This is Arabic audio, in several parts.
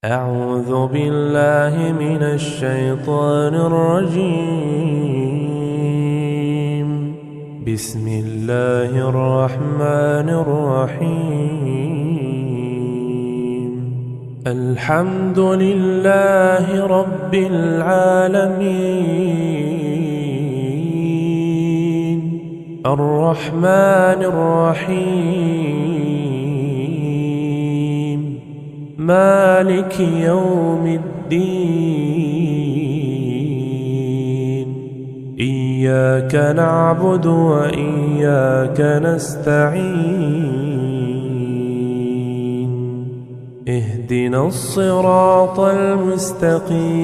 أعوذ بالله من الشيطان الرجيم. بسم الله الرحمن الرحيم. الحمد لله رب العالمين الرحمن الرحيم مالك يوم الدين. إياك نعبد وإياك نستعين. اهدنا الصراط المستقيم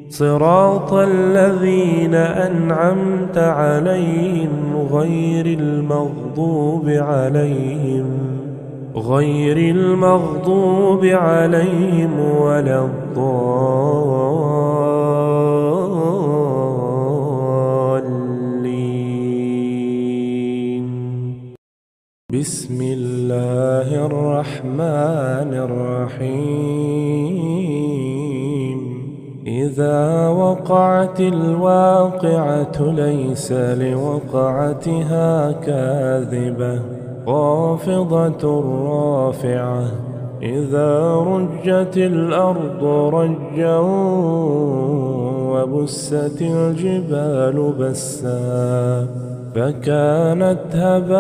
صراط الذين أنعمت عليهم غير المغضوب عليهم ولا الضالين. بسم الله الرحمن الرحيم. إذا وقعت الواقعة ليس لوقعتها كاذبة خافضة رافعة. إذا رجت الأرض رجا وبست الجبال بسا فكانت هباء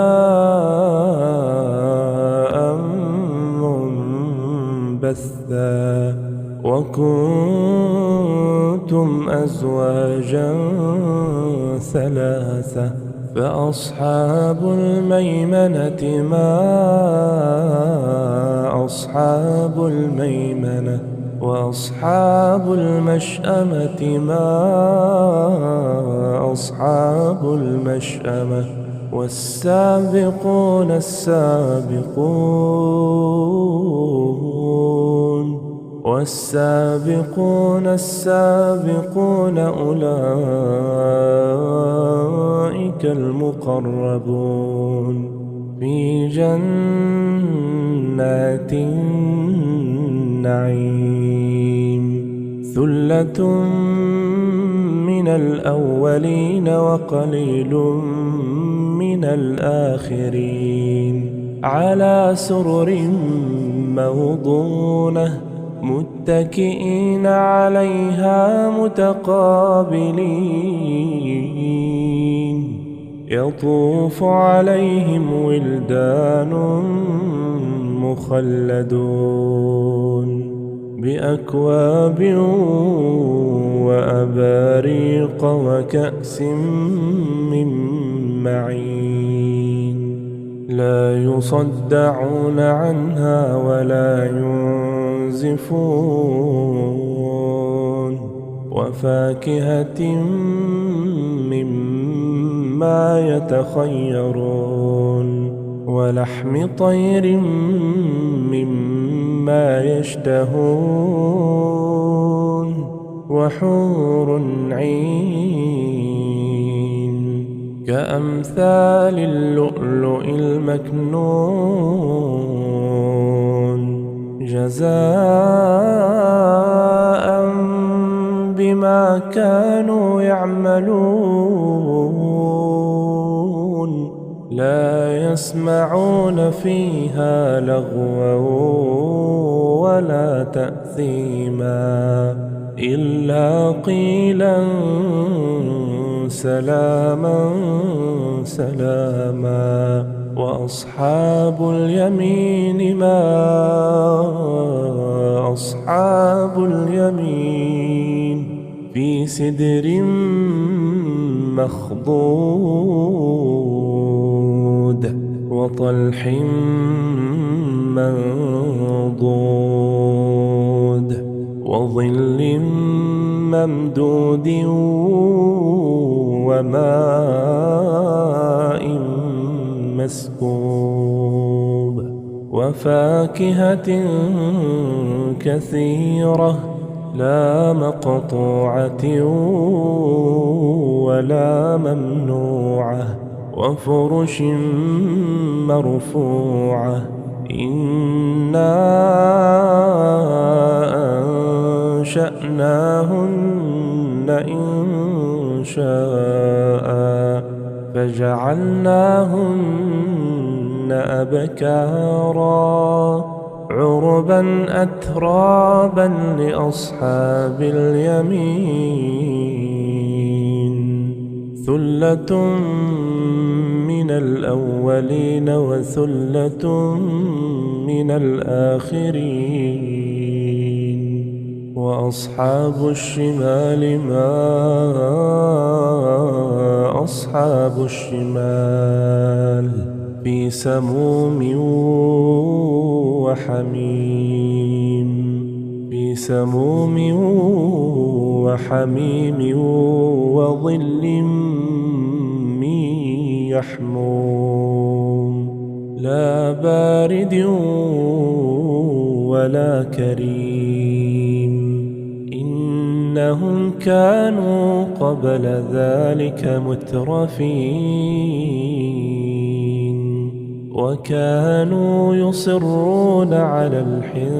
منبثا. وكنتم أزواجا ثلاثة فأصحاب الميمنة ما أصحاب الميمنة. وأصحاب المشأمة ما أصحاب المشأمة. والسابقون السابقون أولئك المقربون في جنات النعيم. ثلة من الأولين وقليل من الآخرين. على سرر موضونة متكئين عليها متقابلين. يطوف عليهم ولدان مخلدون بأكواب وأباريق وكأس من معين. لا يصدعون عنها ولا ينزفون. وفاكهة مما يتخيرون. ولحم طير مما يشتهون. وحور عين كأمثال اللؤلؤ المكنون جزاء بما كانوا يعملون. لا يسمعون فيها لغوا ولا تأثيما إلا قيلا سلاما سلاما. وأصحاب اليمين ما أصحاب اليمين في سدر مخضود وطلح منضود وظل ممدود وماء مسكوب. وفاكهة كثيرة لا مقطوعة ولا ممنوعة. وفرش مرفوعة إنا أنشأناهن إنشاء فجعلناهن أبكارا عربا أترابا لأصحاب اليمين ثلة من الأولين وثلة من الآخرين وأصحاب الشمال ما أصحاب الشمال في سموم وحميم في سموم وحميم وظل من يحموم لا بارد ولا كريم إنهم كانوا قبل ذلك مترفين وكانوا يصرون على الحنث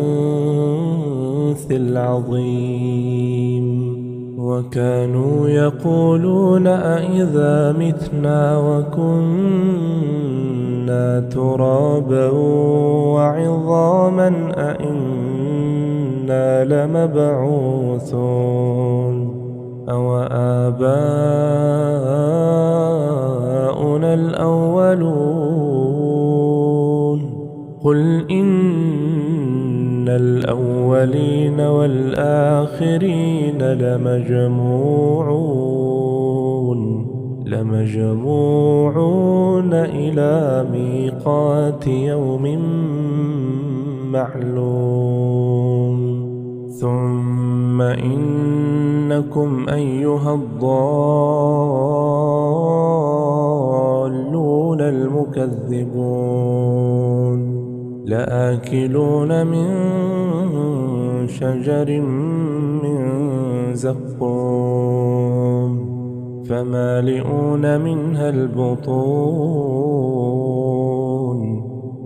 العظيم وكانوا يقولون أإذا متنا وكنا ترابا وعظاما أإنا لمبعوثون أو آباؤنا الأولون قل إن الأولين والآخرين لمجموعون إلى ميقات يوم معلوم ثم إنكم أيها الضالون المكذبون لآكلون من شجر من زقوم فمالئون منها البطون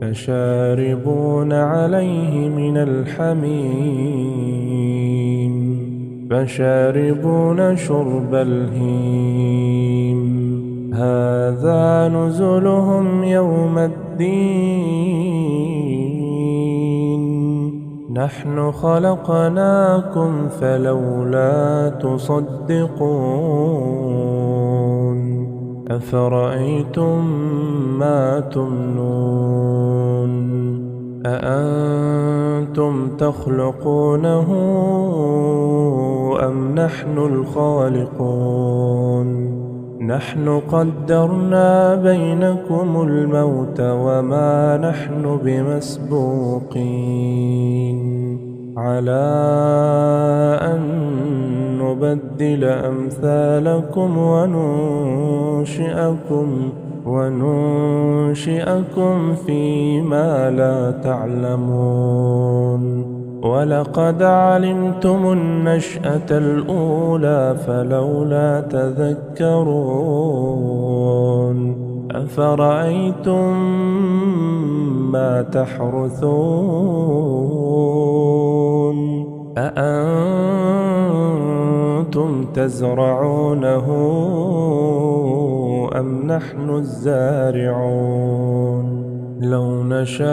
فشاربون عليه من الحميم فشاربون شرب الهيم هذا نزلهم يوم الدين نحن خلقناكم فلولا تصدقون أفرأيتم ما تمنون أأنتم تخلقونه أم نحن الخالقون نحن قدرنا بينكم الموت وما نحن بمسبوقين على أن نبدل أمثالكم وننشئكم فيما لا تعلمون ولقد علمتم النشأة الأولى فلولا تذكرون أفرأيتم ما تحرثون أأنتم تزرعونه أم نحن الزارعون لو نشاء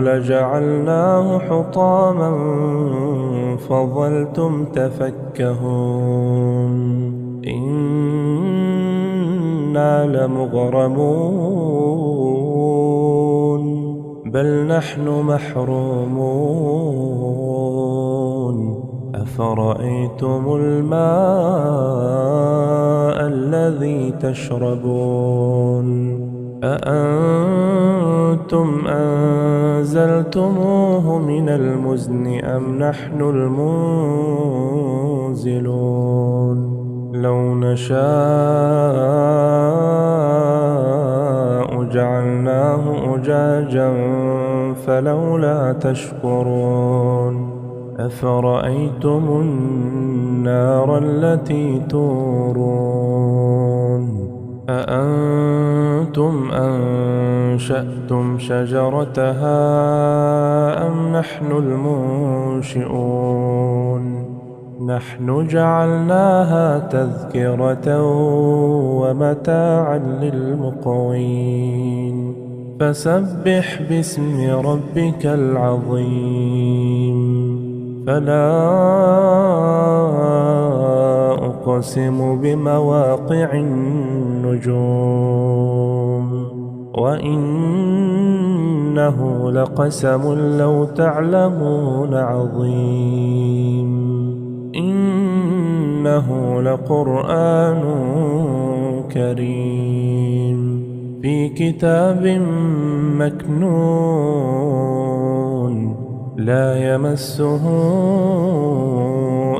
لجعلناه حطاما فظلتم تفكهون إنا لمغرمون بل نحن محرومون أفرأيتم الماء الذي تشربون أأنتم أنزلتموه من المزن أم نحن المنزلون لو نشاء جعلناه أجاجا فلولا تشكرون أفرأيتم النار التي تورون أأنتم أنشأتم شجرتها أم نحن المنشئون نحن جعلناها تذكرة ومتاعا للمقوين فسبح باسم ربك العظيم فلا أقسم بمواقع النجوم وإنه لقسم لو تعلمون عظيم إنه لقرآن كريم في كتاب مكنون لا يمسه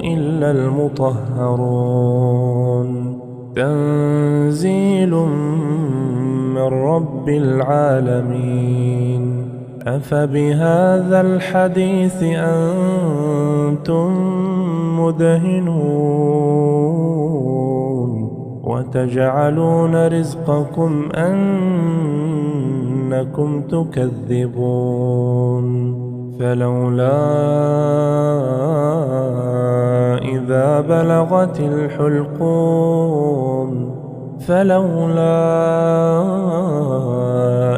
إلا المطهرون تنزيل من رب العالمين أفبهذا الحديث أنتم مدهنون وتجعلون رزقكم أنكم تكذبون فلولا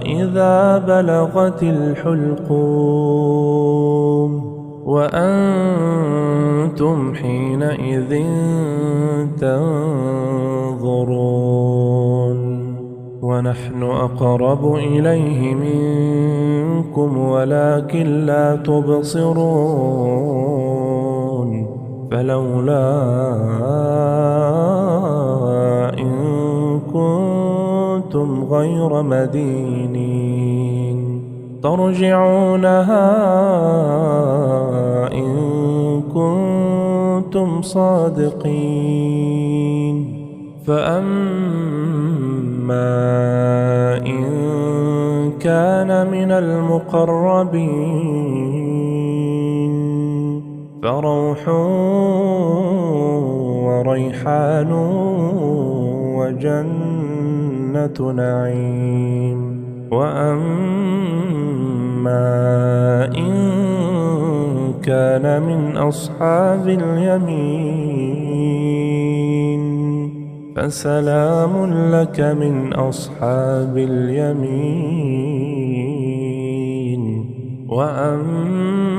إذا بلغت الحلقوم وأنتم حينئذ تنظرون ونحن أقرب إليه منكم ولكن لا تبصرون فلولا إن كنتم غير مدينين ترجعونها إن كنتم صادقين فأما إن كان من المقربين فروح وريحان وجنة نعيم وأما إن كان من أصحاب اليمين فسلام لك من أصحاب اليمين وأما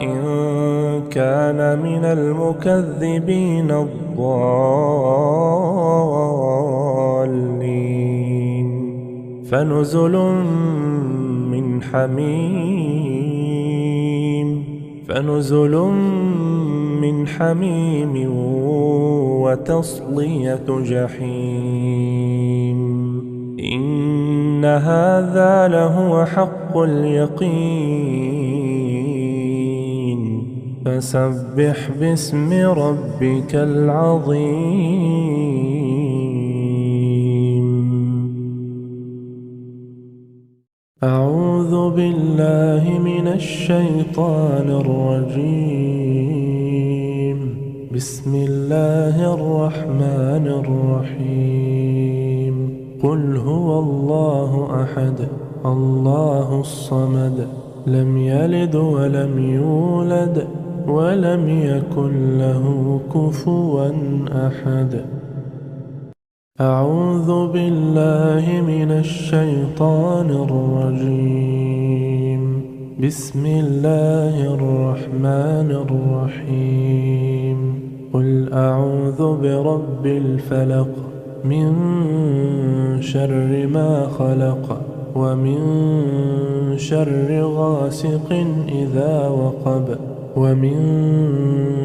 إن كان من المكذبين الضالين فنزل من حميم وتصلية جحيم إن هذا لهو حق اليقين فسبح باسم ربك العظيم أعوذ بالله من الشيطان الرجيم بسم الله الرحمن الرحيم قل هو الله أحد الله الصمد لم يلد ولم يولد ولم يكن له كفوا أحد أعوذ بالله من الشيطان الرجيم بسم الله الرحمن الرحيم قل أعوذ برب الفلق من شر ما خلق ومن شر غاسق إذا وقب ومن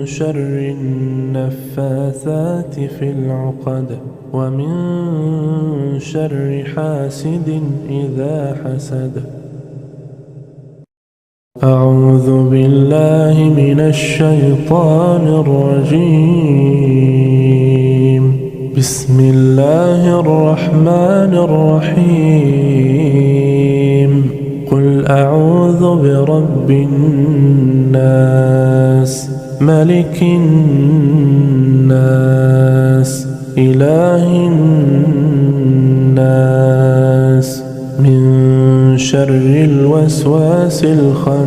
شر النفاثات في العقد ومن شر حاسد إذا حسد أعوذ بالله من الشيطان الرجيم بسم الله الرحمن الرحيم قل أعوذ برب الناس ملك الناس إله الناس من شر الوسواس الخناس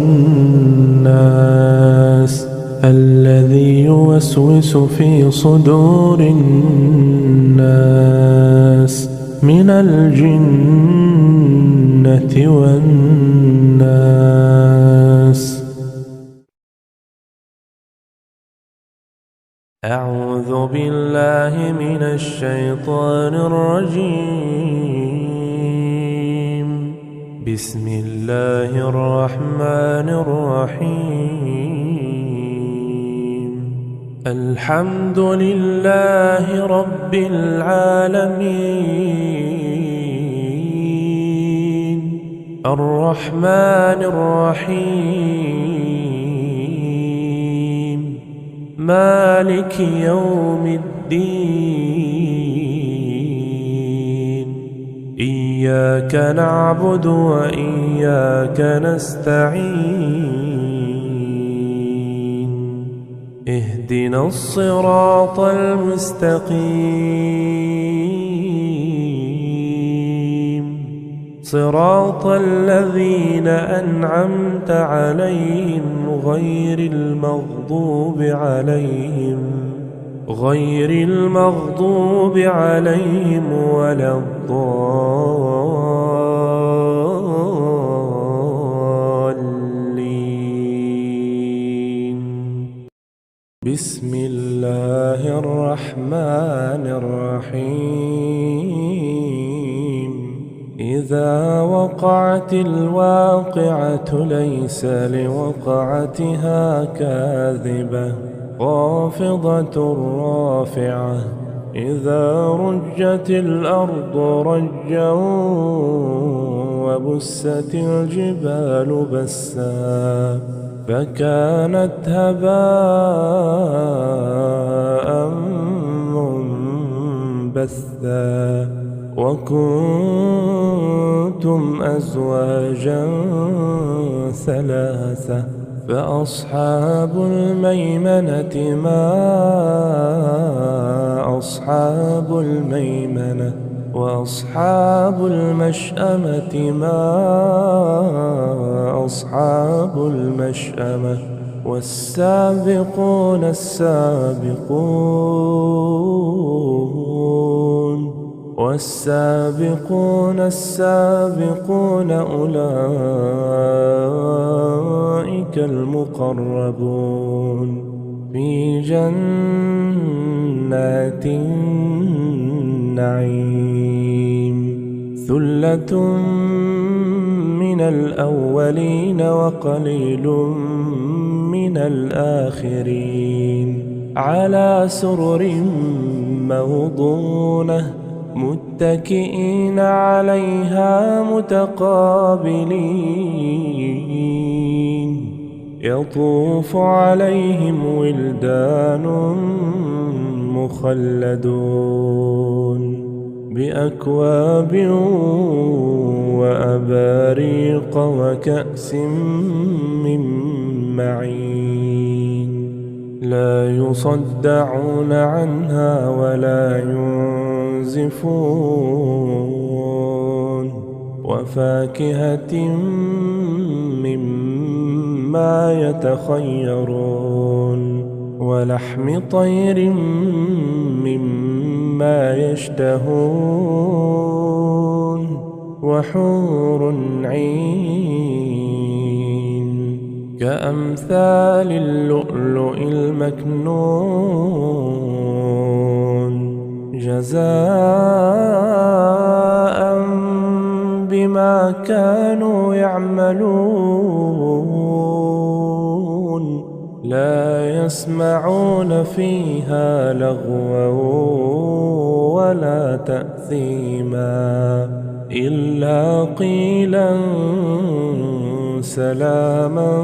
الذي يوسوس في صدور الناس من الجنة والناس. أعوذ بالله من الشيطان الرجيم. بسم الله الرحمن الرحيم. الحمد لله رب العالمين الرحمن الرحيم مالك يوم الدين. إياك نعبد وإياك نستعين. اهدنا الصراط المستقيم صراط الذين أنعمت عليهم غير المغضوب عليهم ولا الضالين. بسم الله الرحمن الرحيم. إذا وقعت الواقعة ليس لوقعتها كاذبة خافضة رافعة. إذا رجت الأرض رجا وبست الجبال بسا فكانت هباء منبثا. وكنتم أزواجا ثلاثة فأصحاب الميمنة ما أصحاب الميمنة. وأصحاب المشأمة ما أصحاب المشأمة. والسابقون السابقون أولئك المقربون في جنات النعيم. ثلة من الأولين وقليل من الآخرين. على سرر موضونة متكئين عليها متقابلين. يطوف عليهم ولدان مخلدون بأكواب وأباريق وكأس من معين. لا يصدعون عنها ولا ينزفون. وفاكهة مما يتخيرون. ولحم طير مما يشتهون. وحور عين كأمثال اللؤلؤ المكنون جزاء بما كانوا يعملون. لا يسمعون فيها لغوا ولا تأثيما إلا قيلا سلاما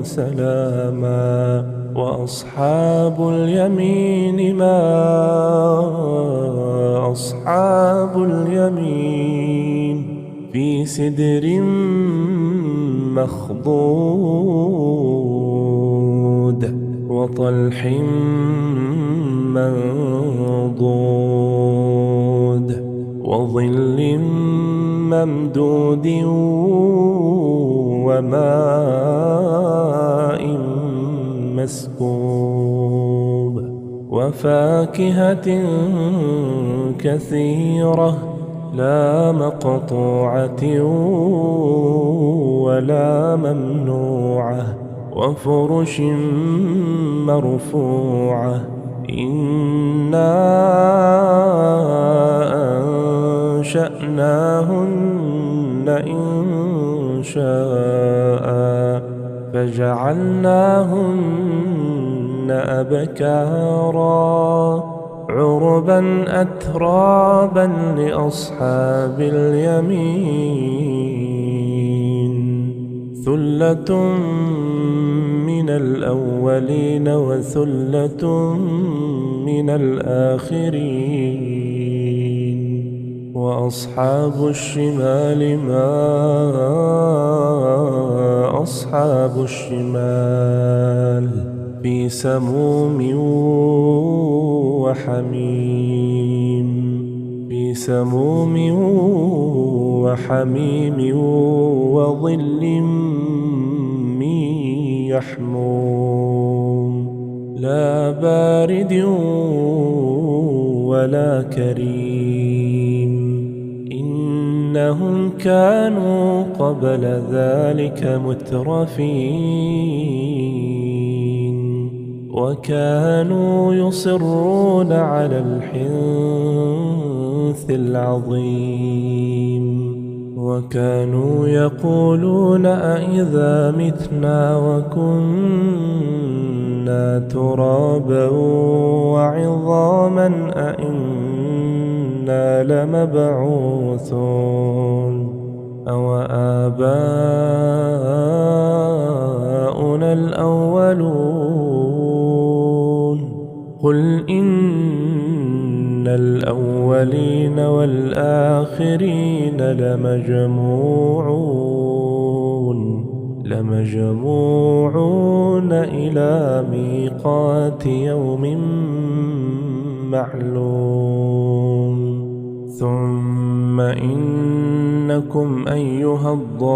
سلاما. وأصحاب اليمين ما أصحاب اليمين في سدر مخضود وطلح منضود وظل ممدود وماء مسكوب وفاكهة كثيرة لا مقطوعة ولا ممنوعة وفرش مرفوعة إنا أنشأناهن إنشاء فجعلناهن أبكارا عربا أترابا لأصحاب اليمين ثلة من الأولين وثلة من الآخرين وأصحاب الشمال ما أصحاب الشمال في سموم وحميم في سموم وحميم وظل من يحموم لا بارد ولا كريم إنهم كانوا قبل ذلك مترفين وكانوا يصرون على الحنث العظيم وكانوا يقولون أإذا متنا وكنا ترابا وعظاما أإنا لمبعوثون أو آباؤنا الأولون قل إن الأولين والآخرين لمجموعون إلى ميقات يوم معلوم ثم إنكم أيها الضالون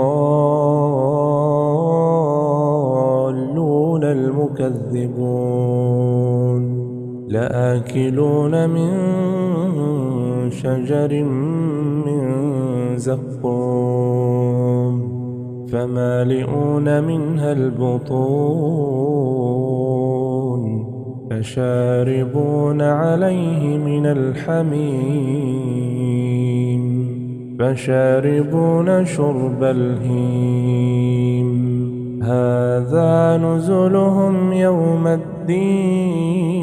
المكذبون لآكلون من شجر من زقوم فمالئون منها البطون فشاربون عليه من الحميم فشاربون شرب الهيم هذا نزلهم يوم الدين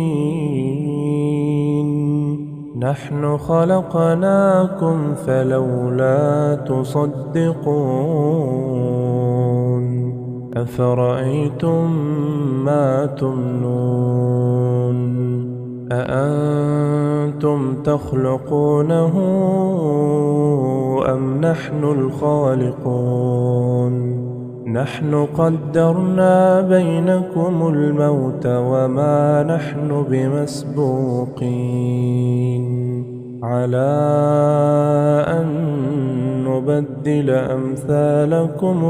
نحن خلقناكم فلولا تصدقون أفرأيتم ما تمنون أأنتم تخلقونه أم نحن الخالقون نحن قدرنا بينكم الموت وما نحن بمسبوقين على أن نبدل أمثالكم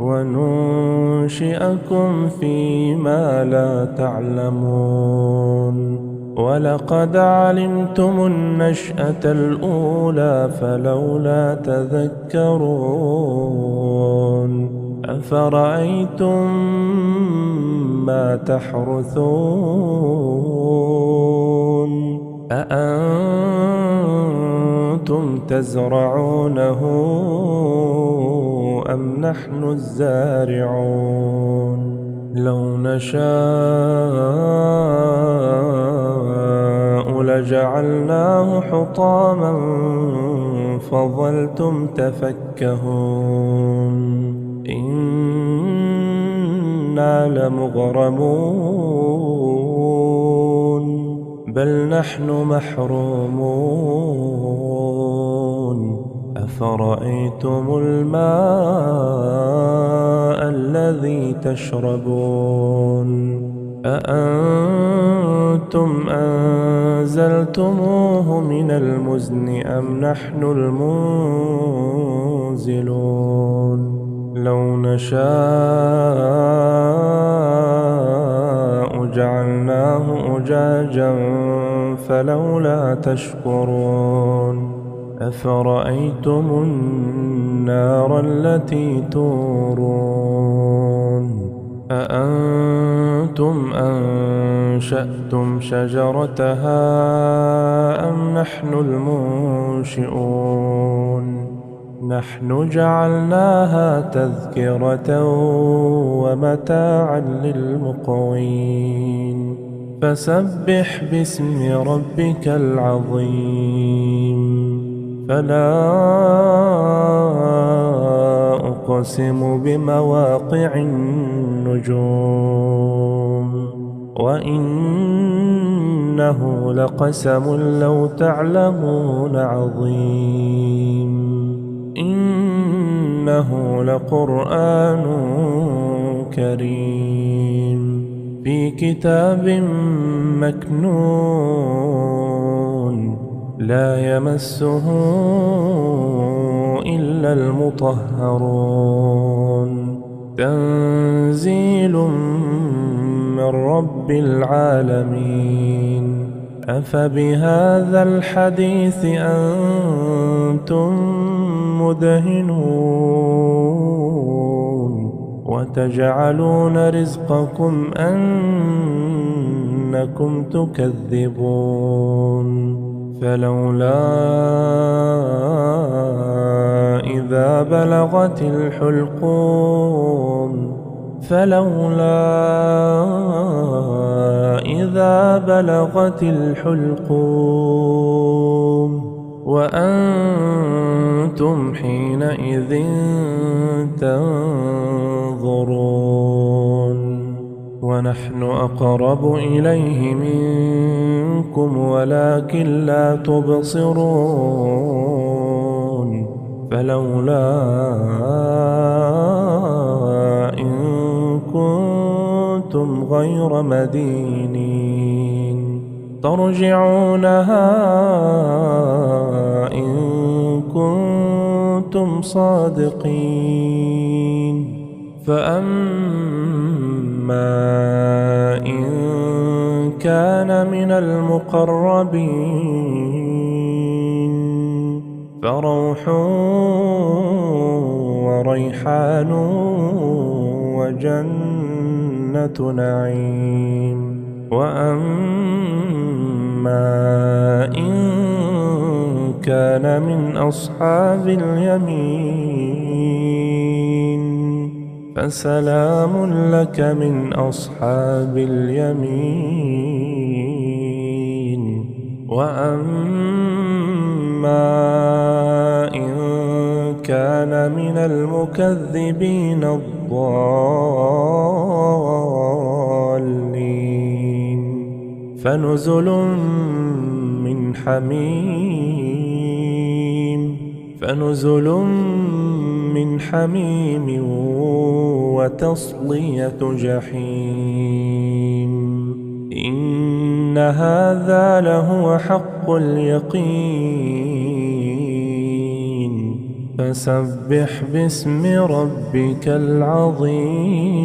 وننشئكم فيما لا تعلمون ولقد علمتم النشأة الأولى فلولا تذكرون أفرأيتم ما تحرثون أأنتم تزرعونه أم نحن الزارعون لو نشاء لجعلناه حطاما فظلتم تفكهون إنا لمغرمون بل نحن محرومون أفرأيتم الماء الذي تشربون أأنتم أنزلتموه من المزن أم نحن المنزلون لو نشاء جعلناه أجاجا فلولا تشكرون أفرأيتم النار التي تورون أأنتم أنشأتم شجرتها أم نحن المنشئون نحن جعلناها تذكرة ومتاعا للمقوين فسبح باسم ربك العظيم فلا أقسم بمواقع النجوم وإنه لقسم لو تعلمون عظيم إنه لقرآن كريم في كتاب مكنون لا يمسه إلا المطهرون تنزيل من رب العالمين أفبهذا الحديث أنتم مدهنون وتجعلون رزقكم أنكم تكذبون فلولا إذا بلغت الحلقوم وأنتم حينئذ تنظرون ونحن أقرب إليه منكم ولكن لا تبصرون فلولا إن كنتم غير مدينين ترجعونها إن كنتم صادقين فأما إن كان من المقربين فروح وريحان وجنة نعيم وأما إن كان من أصحاب اليمين فسلام لك من أصحاب اليمين وأما إن كان من المكذبين الضالين فنزل من حميم وتصلية جحيم إن هذا لهو حق اليقين فسبح باسم ربك العظيم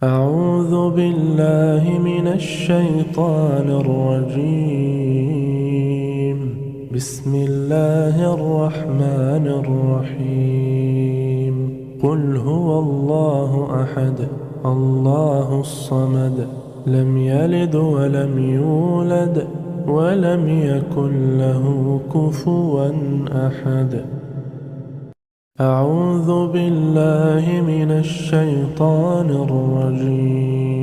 أعوذ بالله من الشيطان الرجيم بسم الله الرحمن الرحيم قل هو الله أحد الله الصمد لم يلد ولم يولد ولم يكن له كفوا أحد أعوذ بالله من الشيطان الرجيم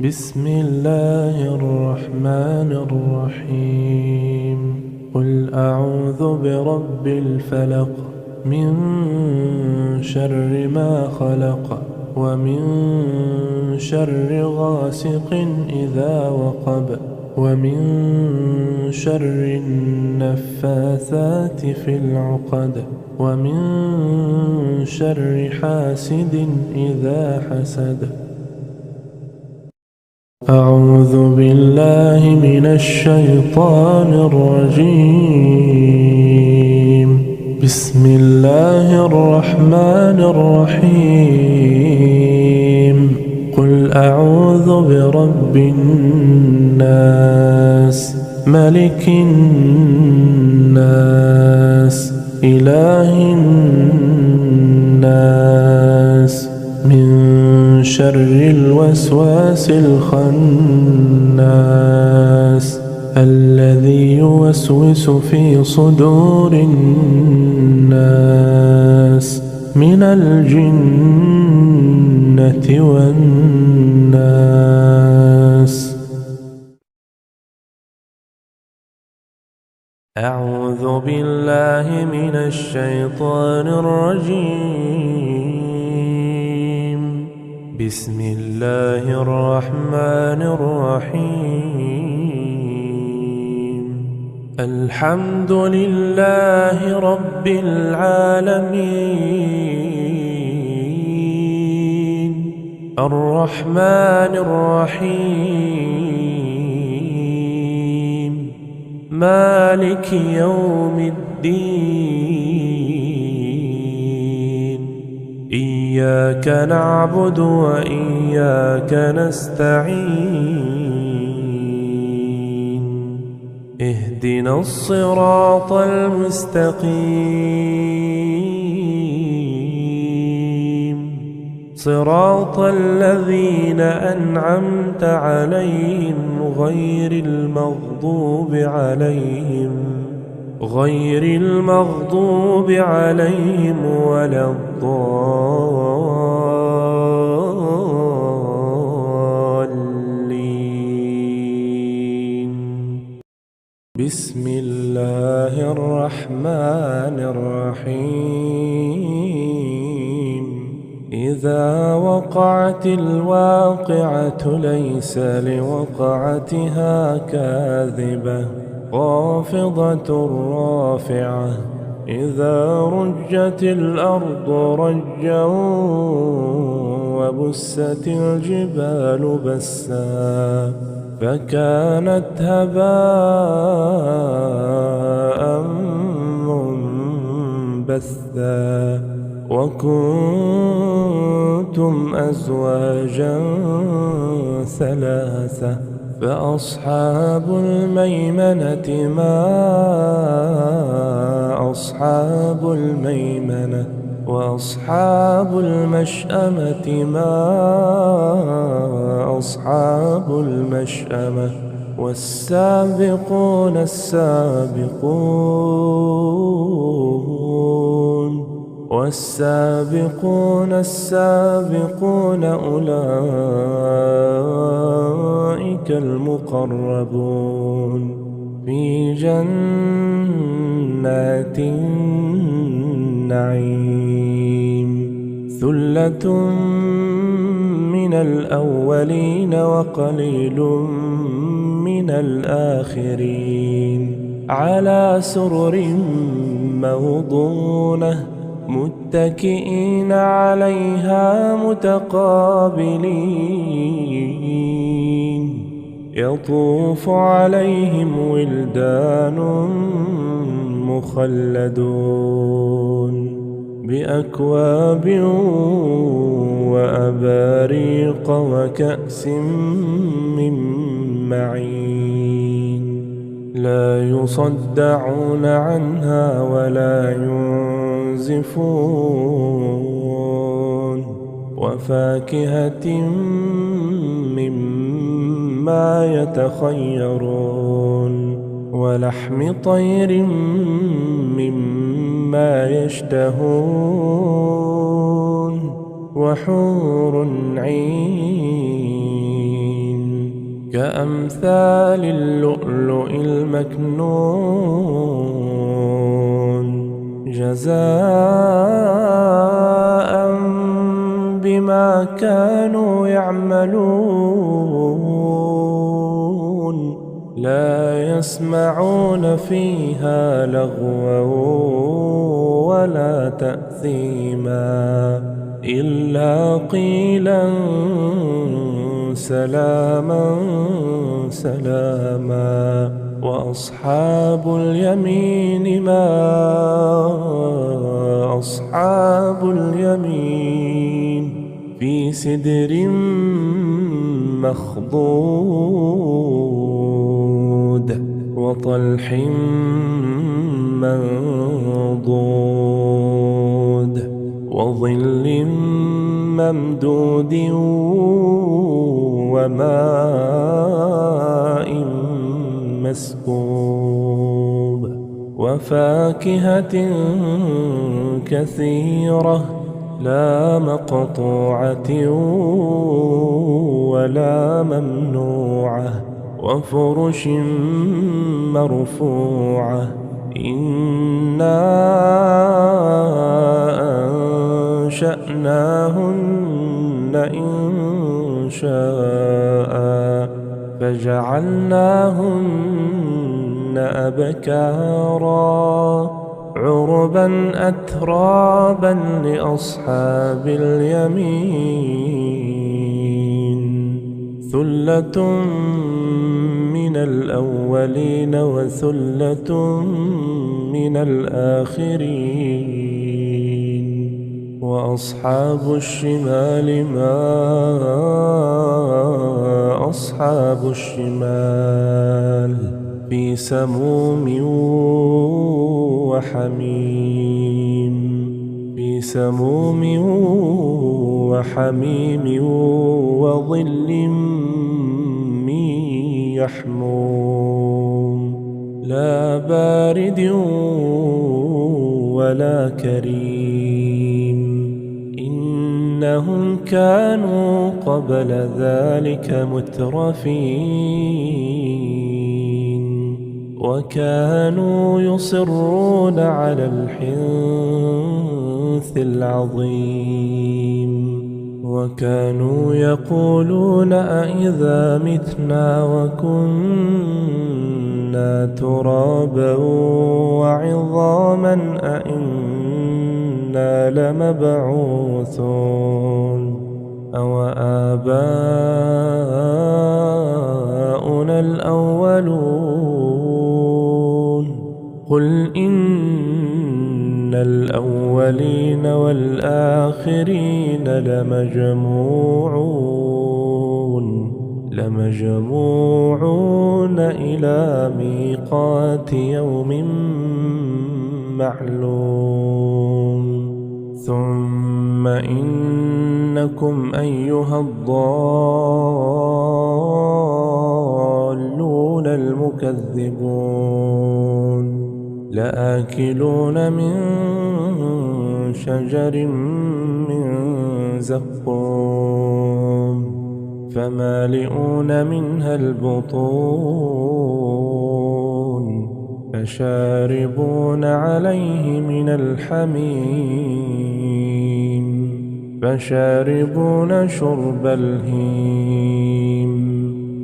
بسم الله الرحمن الرحيم قل أعوذ برب الفلق من شر ما خلق ومن شر غاسق إذا وقب ومن شر النفاثات في العقد ومن شر حاسد إذا حسد. أعوذ بالله من الشيطان الرجيم. بسم الله الرحمن الرحيم. قل أعوذ برب الناس ملك الناس إله الناس من شر الوسواس الخناس الذي يوسوس في صدور الناس من الجنة والناس. أعوذ بالله من الشيطان الرجيم. بسم الله الرحمن الرحيم. الحمد لله رب العالمين الرحمن الرحيم مالك يوم الدين. إياك نعبد وإياك نستعين. اهدنا الصراط المستقيم صراط الذين أنعمت عليهم غير المغضوب عليهم ولا الضالين. بسم الله الرحمن الرحيم. إذا وقعت الواقعة ليس لوقعتها كاذبة خافضة رافعة. إذا رجت الأرض رجا وبست الجبال بسا فكانت هباء منبثا. وكنتم أزواجا ثلاثة فأصحاب الميمنة ما أصحاب الميمنة وأصحاب المشأمة ما أصحاب المشأمة. والسابقون السابقون أولئك المقربون في جنات النعيم. ثلة من الأولين وقليل من الآخرين. على سرر موضونة متكئين عليها متقابلين. يطوف عليهم ولدان مخلدون بأكواب وأباريق وكأس من معين. لا يصدعون عنها ولا ينزفون. وفاكهة مما يتخيرون. ولحم طير مما يشتهون. وحور عين كأمثال اللؤلؤ المكنون جزاء بما كانوا يعملون. لا يسمعون فيها لغوا ولا تأثيما إلا قيلا سلاما سلاما. وأصحاب اليمين ما أصحاب اليمين في سدر مخضود وطلح منضود وظل ممدود وماء مسكوب وفاكهة كثيرة لا مقطوعة ولا ممنوعة وفرش مرفوعة. إنا أنشأناهن إنشاء فجعلناهن أبكارا عربا أترابا لأصحاب اليمين. ثلة من الأولين وثلة من الآخرين. وأصحاب الشمال ما أصحاب الشمال في سموم وحميم في سموم وحميم وظل من يحموم لا بارد ولا كريم. إنهم كانوا قبل ذلك مترفين وكانوا يصرون على الحنث العظيم وكانوا يقولون أإذا متنا وكنا ترابا وعظاما أإنا لمبعوثون أو آباؤنا الأولون. قل إن الأولين والآخرين لمجموعون إلى ميقات يوم معلوم. ثم إنكم أيها الضالون المكذبون لآكلون من شجر من زقوم فمالئون منها البطون فشاربون عليه من الحميم فشاربون شرب الهيم.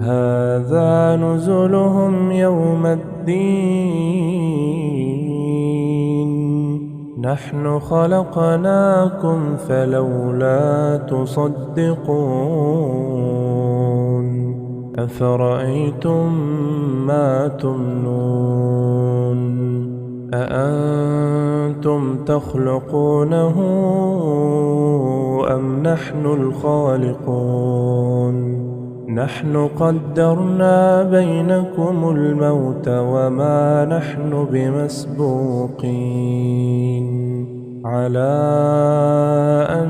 هذا نزلهم يوم الدين. نحن خلقناكم فلولا تصدقون. أفرأيتم ما تمنون أأنتم تخلقونه أم نحن الخالقون؟ نحن قدرنا بينكم الموت وما نحن بمسبوقين على أن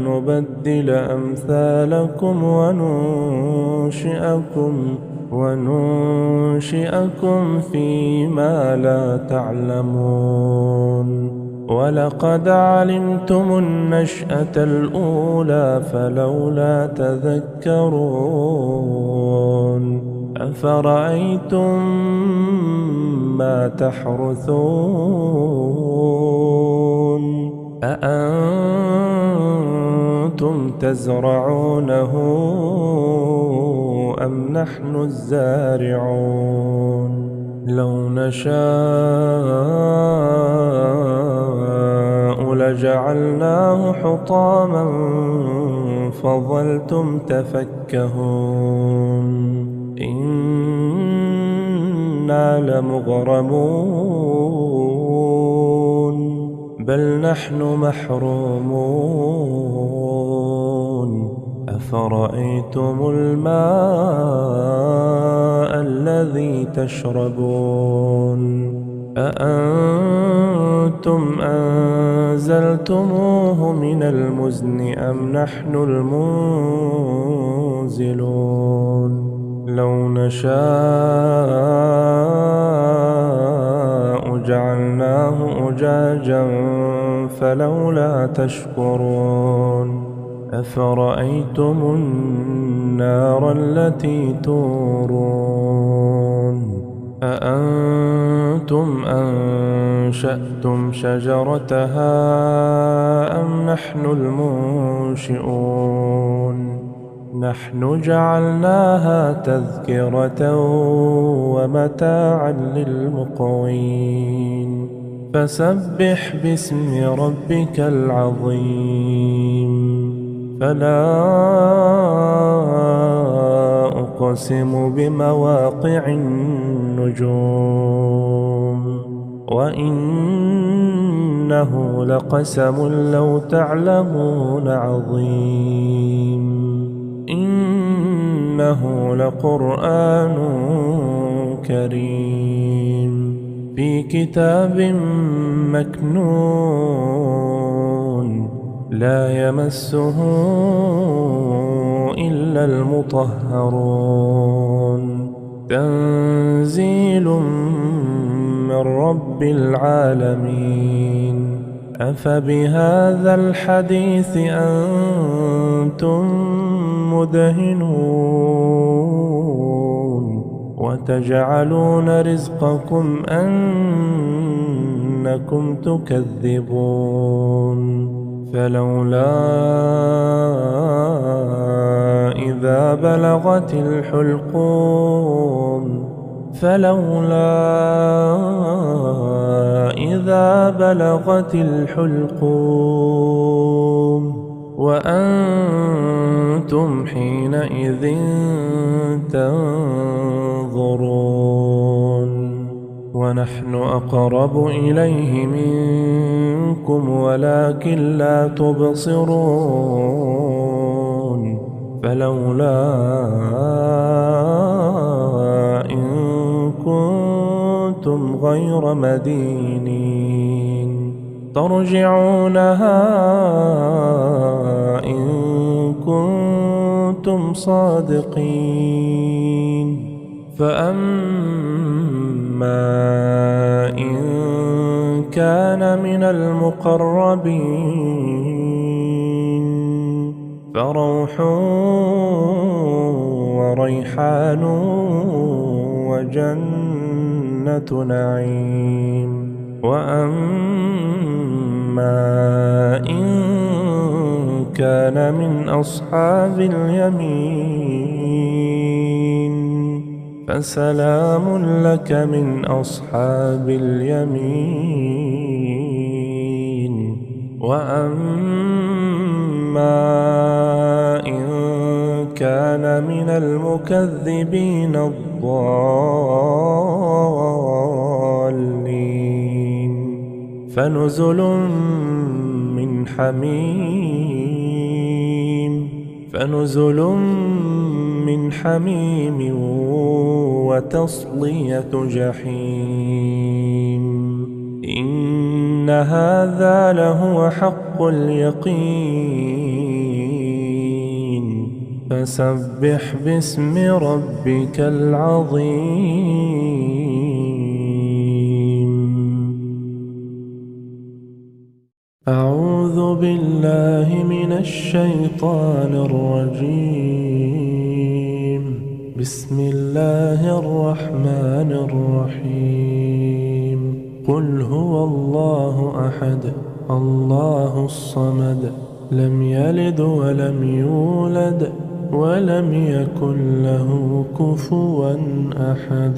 نبدل أمثالكم وننشئكم فيما لا تعلمون. ولقد علمتم النشأة الأولى فلولا تذكرون. أفرأيتم ما تحرثون أأنتم تزرعونه أم نحن الزارعون لو نشاء لجعلناه حطاما فظلتم تفكهون إنا لمغرمون بل نحن محرومون أفرأيتم الماء الذي تشربون أأنتم أنزلتموه من المزن أم نحن المنزلون لو نشاء جعلناه أجاجا فلولا تشكرون أفرأيتم النار التي تورون أأنتم أنشأتم شجرتها أم نحن المنشئون نحن جعلناها تذكرة ومتاعا للمقوين فسبح باسم ربك العظيم فلا أقسم بمواقع النجوم وإنه لقسم لو تعلمون عظيم إنه لقرآن كريم في كتاب مكنون لا يمسه إلا المطهرون تنزيل من رب العالمين أفبهذا الحديث أنتم مدهنون وتجعلون رزقكم أنكم تكذبون فلولا إذا بلغت الحلقوم وأنتم حينئذ تنظرون ونحن أقرب إليه منكم ولكن لا تبصرون فلولا إن كنتم غير مدينين ترجعونها إن كنتم صادقين فأما إن كان من المقربين فروح وريحان وجنة نعيم وأما إن كان من أصحاب اليمين فسلام لك من أصحاب اليمين وأما إن كان من المكذبين الضالين فنزل من حميم وتصلية جحيم إن هذا لهو حق اليقين فسبح باسم ربك العظيم أعوذ بالله من الشيطان الرجيم بسم الله الرحمن الرحيم قل هو الله أحد الله الصمد لم يلد ولم يولد ولم يكن له كفوا أحد.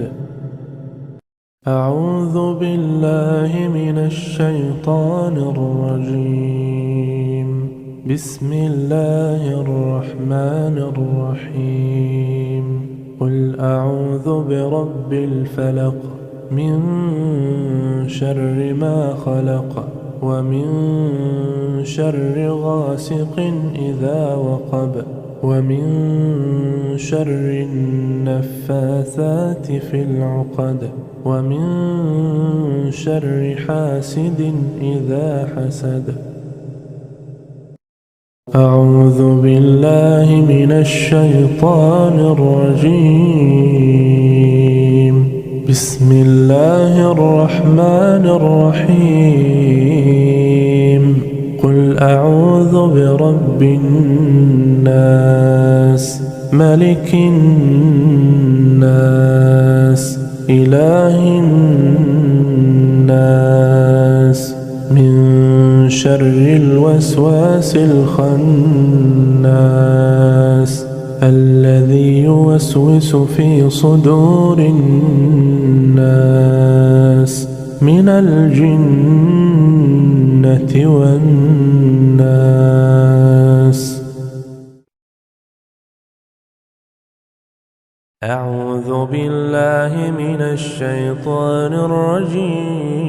أعوذ بالله من الشيطان الرجيم. بسم الله الرحمن الرحيم. قل أعوذ برب الفلق من شر ما خلق ومن شر غاسق إذا وقب ومن شر النفاثات في العقد ومن شر حاسد إذا حسد. أعوذ بالله من الشيطان الرجيم. بسم الله الرحمن الرحيم. قل أعوذ برب الناس ملك الناس إله الناس من شر الوسواس الخناس الذي يوسوس في صدور الناس من الجنة والناس. أعوذ بالله من الشيطان الرجيم.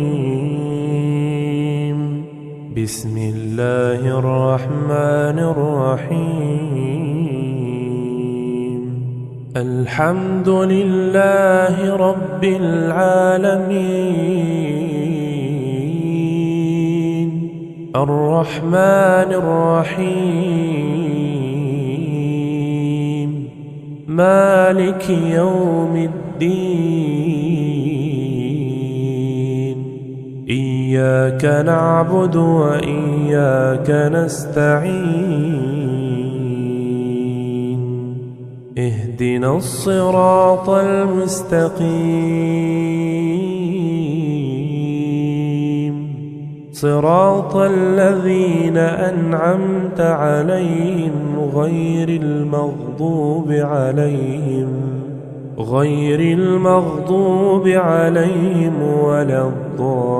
بسم الله الرحمن الرحيم. الحمد لله رب العالمين الرحمن الرحيم مالك يوم الدين. إياك نعبد وإياك نستعين. اهدنا الصراط المستقيم صراط الذين أنعمت عليهم غير المغضوب عليهم ولا الضالين.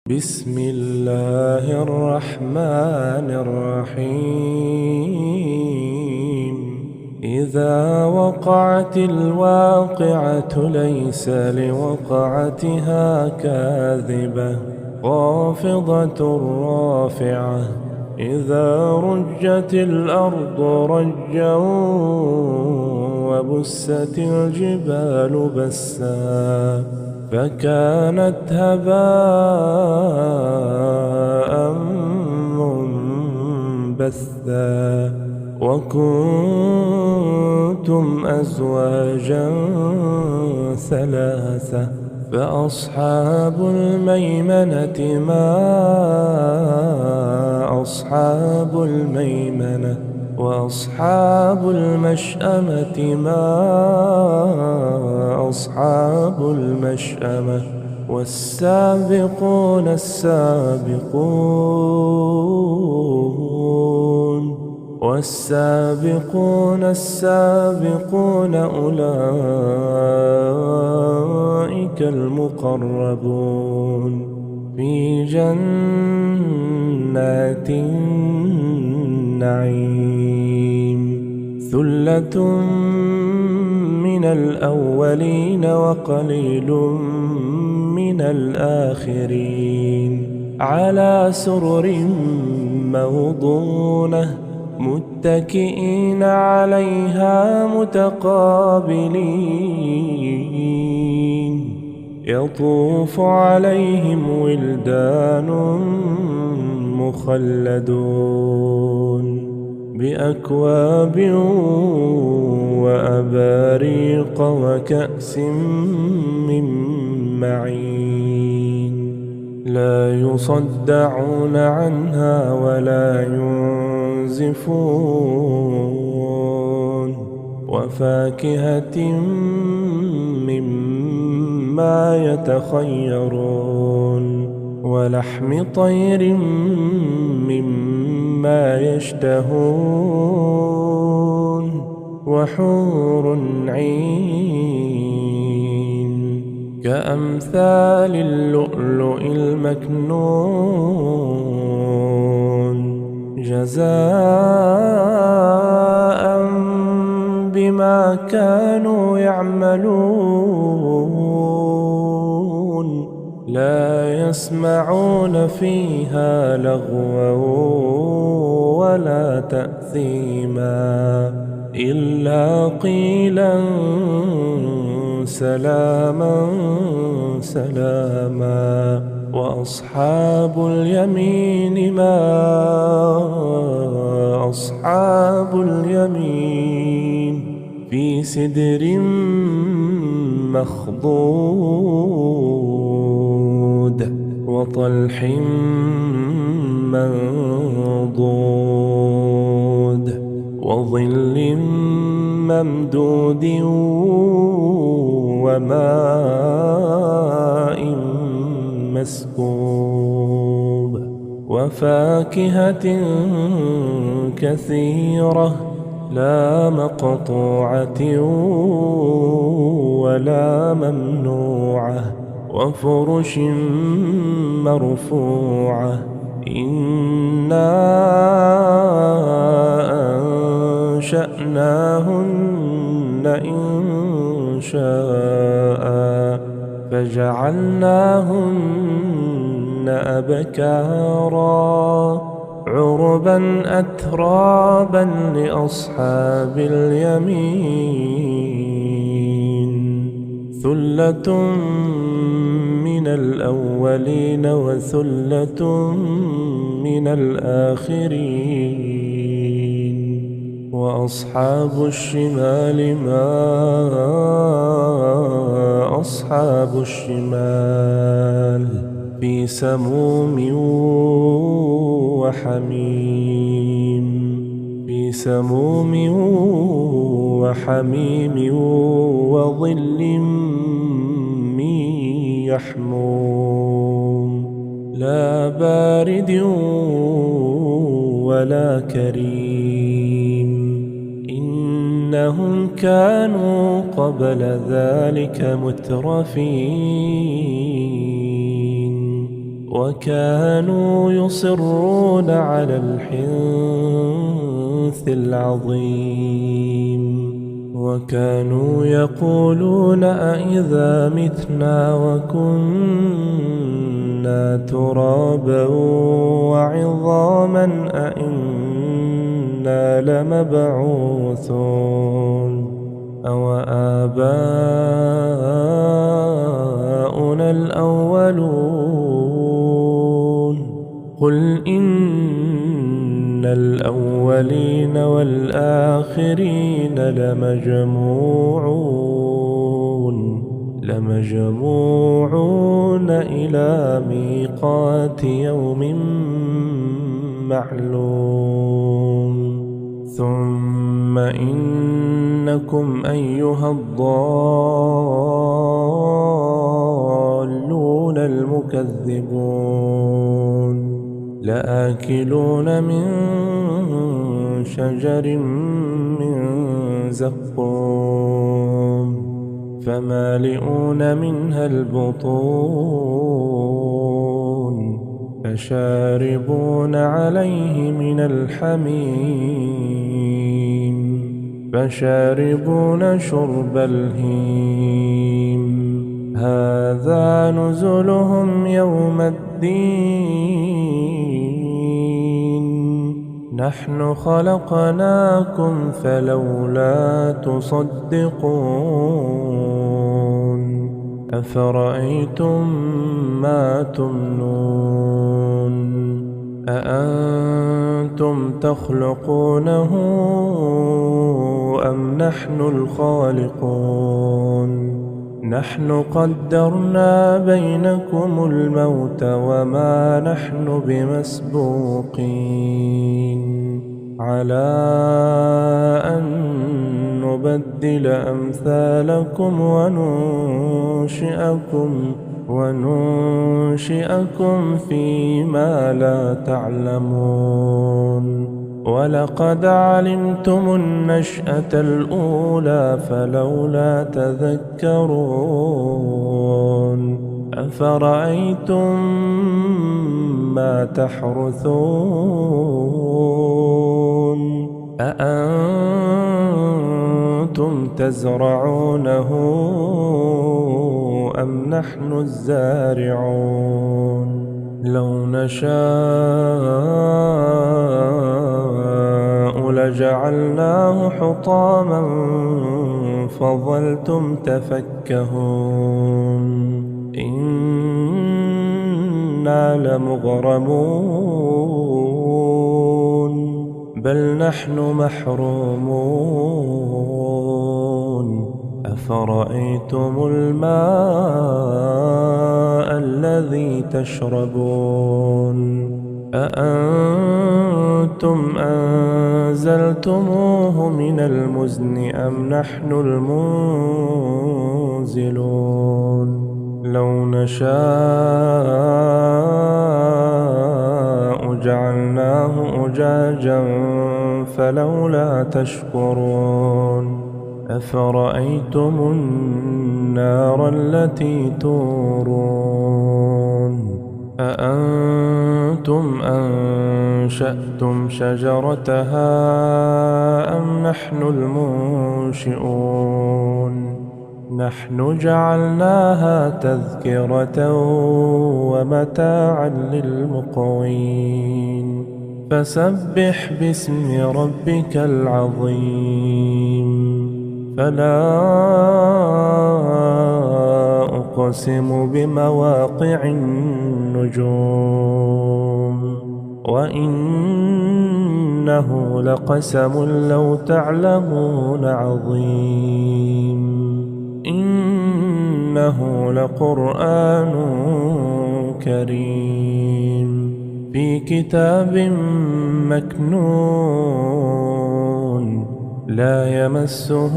بسم الله الرحمن الرحيم. إذا وقعت الواقعة ليس لوقعتها كاذبة خافضة رافعة. إذا رجت الأرض رجا وبست الجبال بسا فكانت هباء منبثا. وكنتم أزواجا ثلاثة فأصحاب الميمنة ما أصحاب الميمنة وأصحاب المشأمة ما أصحاب المشأمة. والسابقون السابقون أولئك المقربون في جنات النعيم. ثلة من الأولين وقليل من الآخرين على سرر موضونة متكئين عليها متقابلين. يطوف عليهم ولدان مخلدون بأكواب وأباريق وكأس من معين. لا يصدعون عنها ولا ينزفون. وفاكهة مما يتخيرون ولحم طير مما يشتهون وحور عين كأمثال اللؤلؤ المكنون جزاء بما كانوا يعملون لا يسمعون فيها لغوا ولا تأثيما إلا قيلا سلاما سلاما وأصحاب اليمين ما أصحاب اليمين في سدر مخضود وطلح منضود وظل ممدود وماء مسكوب وفاكهة كثيرة لا مقطوعة ولا ممنوعة وفرش مرفوعة إنا أنشأناهن إن شاء فجعلناهن أبكارا عربا أترابا لأصحاب اليمين ثلة من الأولين وثلة من الآخرين وأصحاب الشمال ما أصحاب الشمال في سموم وحميم في سموم وحميم وظل من يحموم لا بارد ولا كريم إنهم كانوا قبل ذلك مترفين وكانوا يصرون على الحنث العظيم وكانوا يقولون أإذا متنا وكنا ترابا وعظاما أإنا لمبعوثون أو آباؤنا الأولون قل إن الأولين والآخرين لمجموعون إلى ميقات يوم معلوم ثم إنكم أيها الضالون المكذبون لآكلون من شجر من زقوم فمالئون منها البطون فشاربون عليه من الحميم فشاربون شرب الهيم هذا نزلهم يوم الدين نحن خلقناكم فلولا تصدقون أفرأيتم ما تمنون أأنتم تخلقونه أم نحن الخالقون نحن قدرنا بينكم الموت وما نحن بمسبوقين على أن نبدل أمثالكم وننشئكم وننشئكم فيما لا تعلمون ولقد علمتم النشأة الأولى فلولا تذكرون أفرأيتم ما تحرثون أأنتم تزرعونه أم نحن الزارعون لو نشاء لجعلناه حطاما فظلتم تفكهون إنا لمغرمون بل نحن محرومون أفرأيتم الماء الذي تشربون أأنتم أنزلتموه من المزن أم نحن المنزلون لو نشاء جعلناه أجاجا فلولا تشكرون أفرأيتم النار التي تورون أأنتم أنشأتم شجرتها أم نحن المنشئون نحن جعلناها تذكرة ومتاعا للمقوين فسبح باسم ربك العظيم فلا أقسم بمواقع النجوم وإنه لقسم لو تعلمون عظيم إنه لقرآن كريم في كتاب مكنون لا يمسه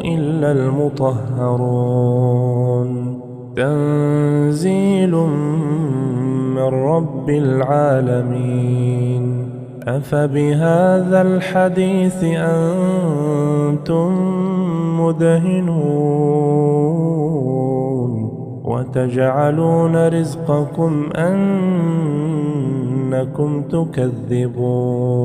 إلا المطهرون تنزيل من رب العالمين أفبهذا الحديث أنتم مدهنون وتجعلون رزقكم أنكم تكذبون